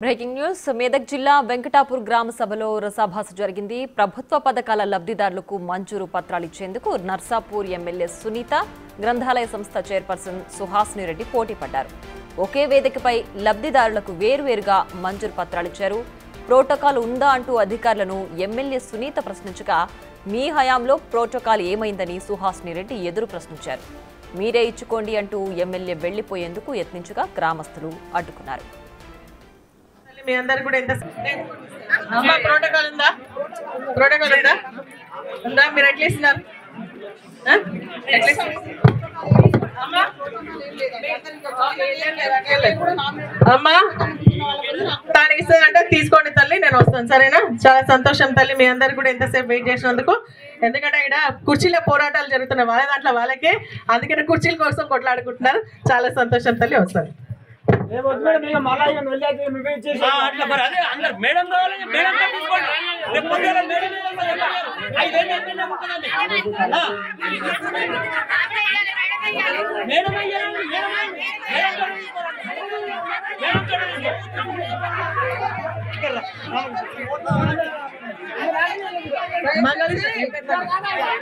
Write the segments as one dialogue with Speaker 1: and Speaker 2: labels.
Speaker 1: Breaking news Medak జిల్లా వెంకటాపూర్ గ్రామ సభలో రసాభాస జరిగింది. ప్రభుత్వ పథకాల లబ్ధిదారులకు మంజూరు పత్రాలు ఇచ్చేందుకు నర్సాపూర్ ఎమ్మెల్యే సునీత, గ్రంథాలయ సంస్థ చైర్పర్సన్ సుహాసిని రెడ్డి పోటీ పడ్డారు. ఒకే వేదికపై లబ్ధిదారులకు వేరువేరుగా మంజూరు పత్రాలు ఇచ్చారు. ప్రోటోకాల్ ఉందా అంటూ అధికారులను ఎమ్మెల్యే సునీత ప్రశ్నించగా, మీ హయాంలో ప్రోటోకాల్ ఏమైందని సుహాసిని రెడ్డి ఎదురు ప్రశ్నించారు. మీరే ఇచ్చుకోండి అంటూ ఎమ్మెల్యే వెళ్లిపోయేందుకు యత్నించగా గ్రామస్తులు అడ్డుకున్నారు.
Speaker 2: మీ అందరు కూడా ఎంత అమ్మా ప్రోటోకాల్ ఉందా? ప్రోటోకాల్ ఉందా? ఉందా? మీరు ఎట్లా ఇస్తున్నారు? అమ్మా తాను ఇస్తుందంటే తీసుకోండి తల్లి, నేను వస్తాను. సరేనా? చాలా సంతోషం తల్లి, మీ అందరు కూడా ఎంతసేపు వెయిట్ చేసినందుకు. ఎందుకంటే ఇక్కడ కుర్చీల పోరాటాలు జరుగుతున్నాయి, వాళ్ళ దాంట్లో వాళ్ళకే, అందుకని కుర్చీల కోసం కొట్లాడుకుంటున్నారు. చాలా సంతోషం తల్లి, వస్తాను.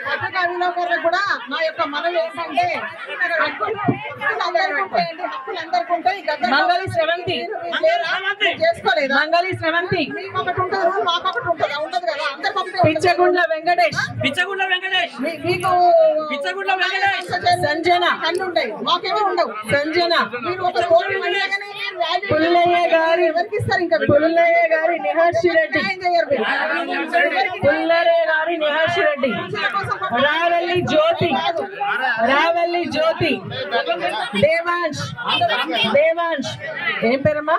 Speaker 3: పథకాలు కూడా నా యొక్క మనవి ఏంటంటే
Speaker 2: మంగళి శ్రవంతి
Speaker 3: చేసుకోలేదు.
Speaker 2: మంగళి శ్రవంతి
Speaker 3: మీకు ఒకటి ఉంటుంది, మాకు ఒకటి ఉంటుంది, ఉండదు కదా? అందరికి
Speaker 2: పిచ్చగుండ్ల వెంకటేష్
Speaker 3: మీకు
Speaker 2: సంజన
Speaker 3: కన్ను ఉంటాయి, మాకేమో ఉండవు.
Speaker 2: సంజన
Speaker 3: మీరు ఒక కోటి మందిగానే
Speaker 2: పుల్లయ్య గారి
Speaker 3: ఎవరికి ఇస్తారు? ఇంకా
Speaker 2: పుల్లయ్య గారి నిహాషి రెడ్డి
Speaker 3: న్యాయం చేయరు మీరు.
Speaker 2: పుల్లయ్య గారి నిహాషి రెడ్డి రావెల్లి జ్యోతి దేవాంశ్ ఏం పేరమ్మా?